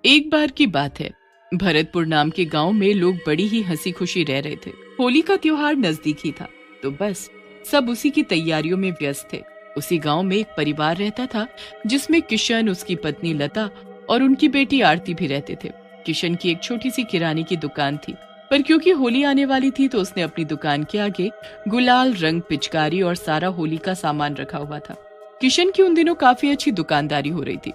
एक बार की बात है, भरतपुर नाम के गांव में लोग बड़ी ही हंसी खुशी रह रहे थे। होली का त्योहार नजदीक ही था, तो बस सब उसी की तैयारियों में व्यस्त थे। उसी गांव में एक परिवार रहता था जिसमें किशन, उसकी पत्नी लता और उनकी बेटी आरती भी रहते थे। किशन की एक छोटी सी किराने की दुकान थी, पर क्योंकि होली आने वाली थी तो उसने अपनी दुकान के आगे गुलाल, रंग, पिचकारी और सारा होली का सामान रखा हुआ था। किशन की उन दिनों काफी अच्छी दुकानदारी हो रही थी।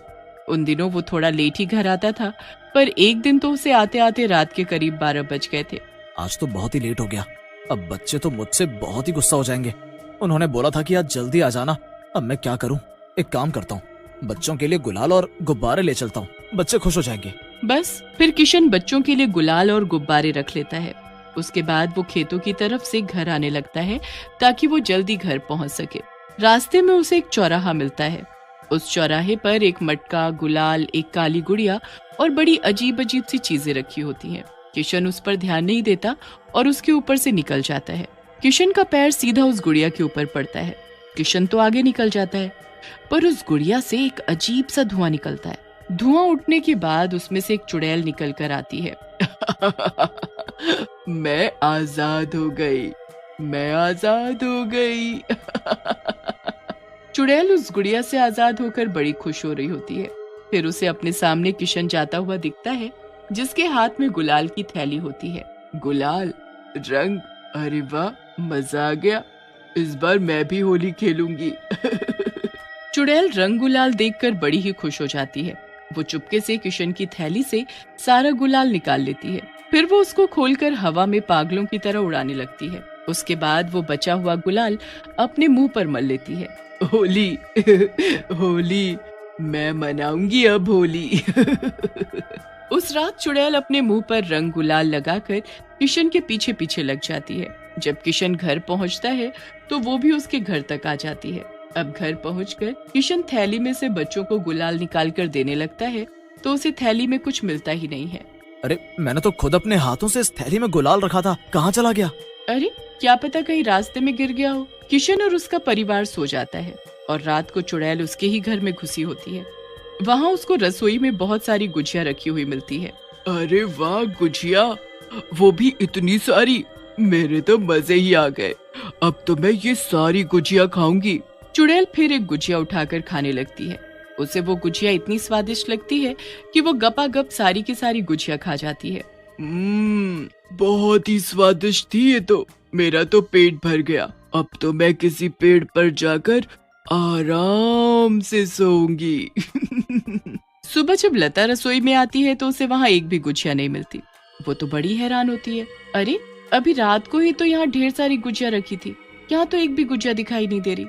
उन दिनों वो थोड़ा लेट ही घर आता था, पर एक दिन तो उसे आते आते रात के करीब 12 बज गए थे। आज तो बहुत ही लेट हो गया। अब बच्चे तो मुझसे बहुत ही गुस्सा हो जाएंगे। उन्होंने बोला था कि आज जल्दी आ जाना। अब मैं क्या करूं? एक काम करता हूं, बच्चों के लिए गुलाल और गुब्बारे ले चलता हूं, बच्चे खुश हो जाएंगे। बस फिर किशन बच्चों के लिए गुलाल और गुब्बारे रख लेता है। उसके बाद वो खेतों की तरफ से घर आने लगता है ताकि वो जल्दी घर पहुंच सके। रास्ते में उसे एक चौराहा मिलता है। उस चौराहे पर एक मटका, गुलाल, एक काली गुड़िया और बड़ी अजीब अजीब सी चीजें रखी होती हैं। किशन उस पर ध्यान नहीं देता और उसके ऊपर से निकल जाता है। किशन का पैर सीधा उस गुड़िया के ऊपर पड़ता है। किशन तो आगे निकल जाता है, पर उस गुड़िया से एक अजीब सा धुआं निकलता है। धुआं उठने के बाद उसमें से एक चुड़ैल निकल कर आती है। मैं आजाद हो गई, मैं आजाद हो गई। चुड़ैल उस गुड़िया से आजाद होकर बड़ी खुश हो रही होती है। फिर उसे अपने सामने किशन जाता हुआ दिखता है, जिसके हाथ में गुलाल की थैली होती है। गुलाल, रंग, अरे वाह, मजा आ गया। इस बार मैं भी होली खेलूंगी। चुड़ैल रंग गुलाल देखकर बड़ी ही खुश हो जाती है। वो चुपके से किशन की थैली से सारा गुलाल निकाल लेती है। फिर वो उसको खोलकर हवा में पागलों की तरह उड़ाने लगती है। उसके बाद वो बचा हुआ गुलाल अपने मुंह पर मल लेती है। होली, होली, मैं मनाऊंगी अब होली। उस रात चुड़ैल अपने मुंह पर रंग गुलाल लगाकर किशन के पीछे पीछे लग जाती है। जब किशन घर पहुंचता है तो वो भी उसके घर तक आ जाती है। अब घर पहुंचकर किशन थैली में से बच्चों को गुलाल निकाल कर देने लगता है, तो उसे थैली में कुछ मिलता ही नहीं है। अरे, मैंने तो खुद अपने हाथों से इस थैली में गुलाल रखा था, कहाँ चला गया? अरे, क्या पता कहीं रास्ते में गिर गया हो। किशन और उसका परिवार सो जाता है और रात को चुड़ैल उसके ही घर में घुसी होती है। वहाँ उसको रसोई में बहुत सारी गुजिया रखी हुई मिलती है। अरे वाह, गुजिया, वो भी इतनी सारी, मेरे तो मजे ही आ गए। अब तो मैं ये सारी गुजिया खाऊंगी। चुड़ैल फिर एक गुजिया उठाकर खाने लगती है। उसे वो गुजिया इतनी स्वादिष्ट लगती है कि वो गपागप सारी की सारी गुजिया खा जाती है। बहुत ही स्वादिष्ट थी ये तो, मेरा तो पेट भर गया। अब तो मैं किसी पेड़ पर जाकर आराम से सोऊंगी। सुबह जब लता रसोई में आती है तो उसे वहाँ एक भी गुजिया नहीं मिलती। वो तो बड़ी हैरान होती है। अरे, अभी रात को ही तो यहाँ ढेर सारी गुजिया रखी थी, यहाँ तो एक भी गुजिया दिखाई नहीं दे रही।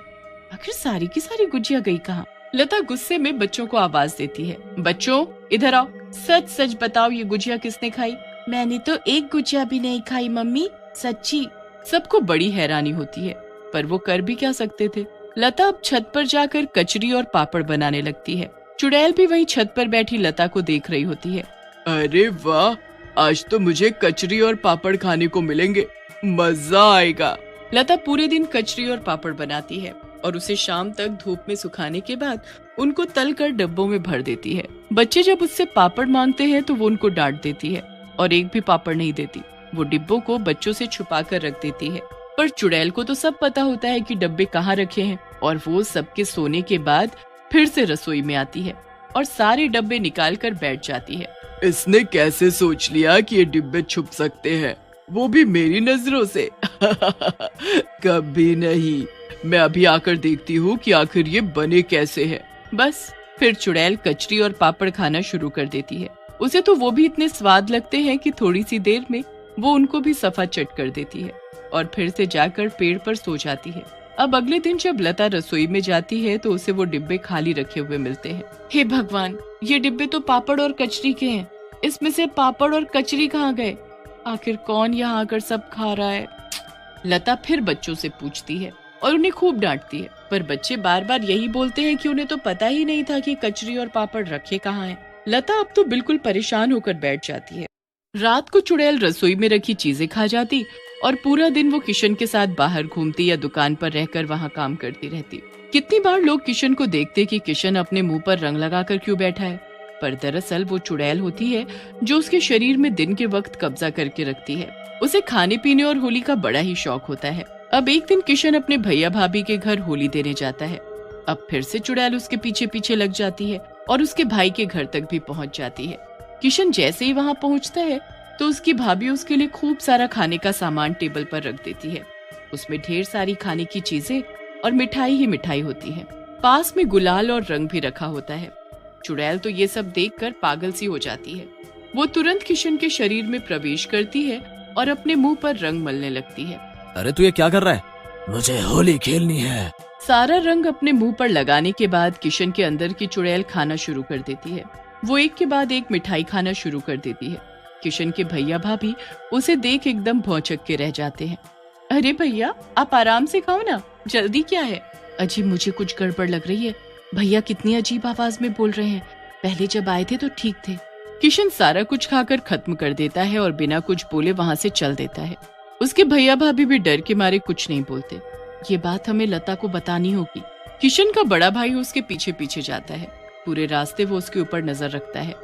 आखिर सारी की सारी गुजिया गई कहाँ? लता गुस्से में बच्चों को आवाज देती है। बच्चों, इधर आओ, सच सच बताओ, ये गुजिया किसने खाई? मैंने तो एक गुजिया भी नहीं खाई मम्मी, सच्ची। सबको बड़ी हैरानी होती है, पर वो कर भी क्या सकते थे। लता अब छत पर जाकर कचरी और पापड़ बनाने लगती है। चुड़ैल भी वहीं छत पर बैठी लता को देख रही होती है। अरे वाह, आज तो मुझे कचरी और पापड़ खाने को मिलेंगे, मजा आएगा। लता पूरे दिन कचरी और पापड़ बनाती है और उसे शाम तक धूप में सुखाने के बाद उनको तल कर डब्बों में भर देती है। बच्चे जब उससे पापड़ मांगते हैं तो वो उनको डांट देती है और एक भी पापड़ नहीं देती। वो डिब्बों को बच्चों से छुपा कर रख देती है, पर चुड़ैल को तो सब पता होता है कि डब्बे कहाँ रखे हैं और वो सबके सोने के बाद फिर से रसोई में आती है और सारे डब्बे निकाल कर बैठ जाती है। इसने कैसे सोच लिया कि ये डिब्बे छुप सकते हैं, वो भी मेरी नजरों से? कभी नहीं, मैं अभी आकर देखती हूँ कि आखिर ये बने कैसे हैं। बस फिर चुड़ैल कचरी और पापड़ खाना शुरू कर देती है। उसे तो वो भी इतने स्वाद लगते हैं कि थोड़ी सी देर में वो उनको भी सफा चट कर देती है और फिर से जाकर पेड़ पर सो जाती है। अब अगले दिन जब लता रसोई में जाती है तो उसे वो डिब्बे खाली रखे हुए मिलते हैं। हे भगवान, ये डिब्बे तो पापड़ और कचरी के हैं, इसमें से पापड़ और कचरी कहाँ गए? आखिर कौन यहाँ आकर सब खा रहा है? लता फिर बच्चों से पूछती है और उन्हें खूब डांटती है, पर बच्चे बार बार यही बोलते हैं कि उन्हें तो पता ही नहीं था कि कचरी और पापड़ रखे कहाँ हैं। लता अब तो बिल्कुल परेशान होकर बैठ जाती है। रात को चुड़ैल रसोई में रखी चीजें खा जाती और पूरा दिन वो किशन के साथ बाहर घूमती या दुकान पर रहकर वहाँ काम करती रहती। कितनी बार लोग किशन को देखते कि किशन अपने मुंह पर रंग लगाकर क्यों बैठा है, पर दरअसल वो चुड़ैल होती है जो उसके शरीर में दिन के वक्त कब्जा करके रखती है। उसे खाने पीने और होली का बड़ा ही शौक होता है। अब एक दिन किशन अपने भैया भाभी के घर होली देने जाता है। अब फिर से चुड़ैल उसके पीछे पीछे लग जाती है और उसके भाई के घर तक भी पहुंच जाती है। किशन जैसे ही वहां पहुंचता है तो उसकी भाभी उसके लिए खूब सारा खाने का सामान टेबल पर रख देती है। उसमें ढेर सारी खाने की चीजें और मिठाई ही मिठाई होती है। पास में गुलाल और रंग भी रखा होता है। चुड़ैल तो ये सब देखकर पागल सी हो जाती है। वो तुरंत किशन के शरीर में प्रवेश करती है और अपने मुंह पर रंग मलने लगती है। अरे तू ये क्या कर रहा है? मुझे होली खेलनी है। सारा रंग अपने मुंह पर लगाने के बाद किशन के अंदर की चुड़ैल खाना शुरू कर देती है। वो एक के बाद एक मिठाई खाना शुरू कर देती है। किशन के भैया भाभी उसे देख एकदम भौचक के रह जाते हैं। अरे भैया, आप आराम से खाओ ना, जल्दी क्या है? अजी, मुझे कुछ गड़बड़ लग रही है। भैया कितनी अजीब आवाज में बोल रहे हैं, पहले जब आए थे तो ठीक थे। किशन सारा कुछ खाकर खत्म कर देता है और बिना कुछ बोले वहाँ से चल देता है। उसके भैया भाभी भी डर के मारे कुछ नहीं बोलते। ये बात हमें लता को बतानी होगी। किशन का बड़ा भाई उसके पीछे पीछे जाता है। पूरे रास्ते वो उसके ऊपर नजर रखता है।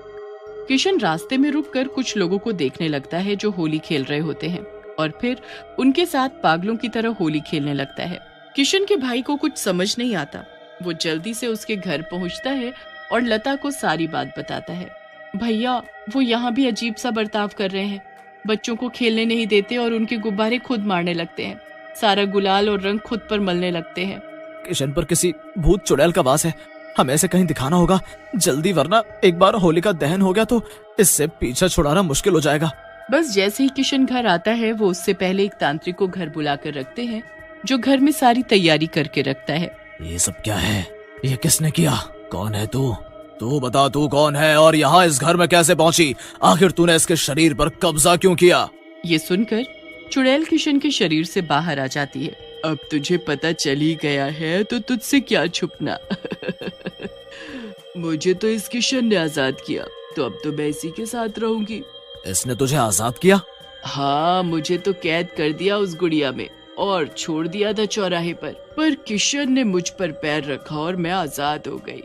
किशन रास्ते में रुककर कुछ लोगों को देखने लगता है जो होली खेल रहे होते हैं और फिर उनके साथ पागलों की तरह होली खेलने लगता है। किशन के भाई को कुछ समझ नहीं आता। वो जल्दी से उसके घर पहुंचता है और लता को सारी बात बताता है। भैया, वो यहाँ भी अजीब सा बर्ताव कर रहे हैं। बच्चों को खेलने नहीं देते और उनके गुब्बारे खुद मारने लगते हैं। सारा गुलाल और रंग खुद पर मलने लगते हैं। किशन पर किसी भूत चुड़ैल का वास है। हमें ऐसे कहीं दिखाना होगा जल्दी, वरना एक बार होली का दहन हो गया तो इससे पीछा छुड़ाना मुश्किल हो जाएगा। बस जैसे ही किशन घर आता है वो उससे पहले एक तांत्रिक को घर बुलाकर रखते हैं जो घर में सारी तैयारी करके रखता है। ये सब क्या है? ये किसने किया? कौन है तू? तू बता, तू कौन है और यहाँ इस घर में कैसे पहुंची? आखिर तूने इसके शरीर पर कब्जा क्यों किया? ये सुनकर चुड़ैल किशन के शरीर से बाहर आ जाती है। अब तुझे पता चल ही गया है तो तुझसे क्या छुपना। मुझे तो इस किशन ने आजाद किया, तो अब तो मैं इसी के साथ रहूंगी। इसने तुझे आजाद किया? हाँ, मुझे तो कैद कर दिया उस गुड़िया में और छोड़ दिया था चौराहे पर किशन ने मुझ पर पैर रखा और मैं आजाद हो गई।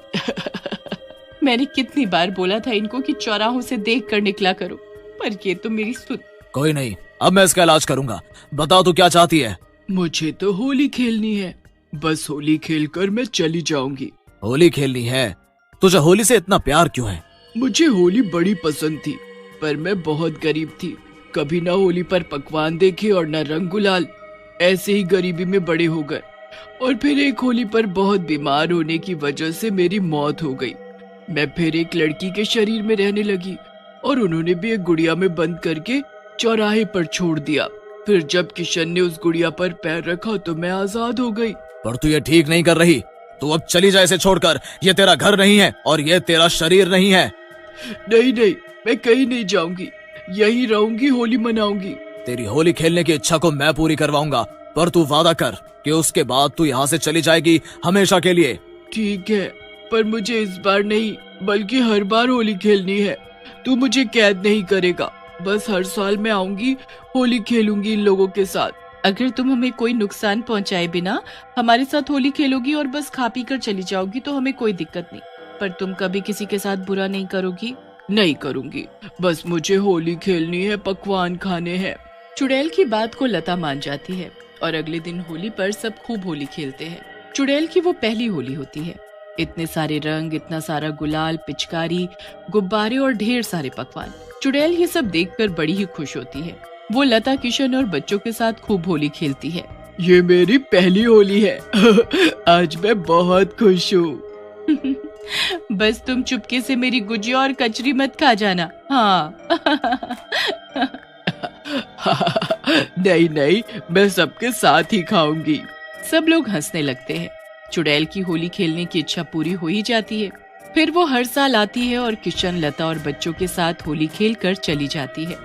मैंने कितनी बार बोला था इनको कि चौराहों से देख कर निकला करो, पर ये तो मेरी सुन। कोई नहीं, अब मैं इसका इलाज करूंगा। बताओ तू क्या चाहती है? मुझे तो होली खेलनी है, बस होली खेलकर मैं चली जाऊंगी। होली खेलनी है? तुझे होली से इतना प्यार क्यों है? मुझे होली बड़ी पसंद थी, पर मैं बहुत गरीब थी। कभी न होली पर पकवान देखे और न रंग गुलाल। ऐसे ही गरीबी में बड़े हो गए और फिर एक होली पर बहुत बीमार होने की वजह से मेरी मौत हो गई। मैं फिर एक लड़की के शरीर में रहने लगी और उन्होंने भी एक गुड़िया में बंद करके चौराहे पर छोड़ दिया। फिर जब किशन ने उस गुड़िया पर पैर रखा तो मैं आजाद हो गई। पर तू ये ठीक नहीं कर रही। तू अब चली जा इसे छोड़कर। ये तेरा घर नहीं है और ये तेरा शरीर नहीं है। नहीं, मैं कहीं नहीं जाऊंगी, यही रहूंगी, होली मनाऊंगी। तेरी होली खेलने की इच्छा को मैं पूरी करवाऊंगा, पर तू वादा कर कि उसके बाद तू यहाँ से चली जाएगी हमेशा के लिए। ठीक है, पर मुझे इस बार नहीं बल्कि हर बार होली खेलनी है। तू मुझे कैद नहीं करेगा, बस हर साल मैं आऊंगी, होली खेलूंगी इन लोगों के साथ। अगर तुम हमें कोई नुकसान पहुंचाए बिना हमारे साथ होली खेलोगी और बस खा पी कर चली जाओगी तो हमें कोई दिक्कत नहीं, पर तुम कभी किसी के साथ बुरा नहीं करोगी? नहीं करूंगी, बस मुझे होली खेलनी है, पकवान खाने हैं। चुड़ैल की बात को लता मान जाती है और अगले दिन होली पर सब खूब होली खेलते हैं। चुड़ैल की वो पहली होली होती है। इतने सारे रंग, इतना सारा गुलाल, पिचकारी, गुब्बारे और ढेर सारे पकवान। चुड़ैल ये सब देखकर बड़ी ही खुश होती है। वो लता, किशन और बच्चों के साथ खूब होली खेलती है। ये मेरी पहली होली है। आज मैं बहुत खुश हूँ। बस तुम चुपके से मेरी गुजिया और कचरी मत खा जाना। हाँ। नहीं, मैं सबके साथ ही खाऊंगी। सब लोग हंसने लगते हैं। चुड़ैल की होली खेलने की इच्छा पूरी हो ही जाती है। फिर वो हर साल आती है और किशन, लता और बच्चों के साथ होली खेलकर चली जाती है।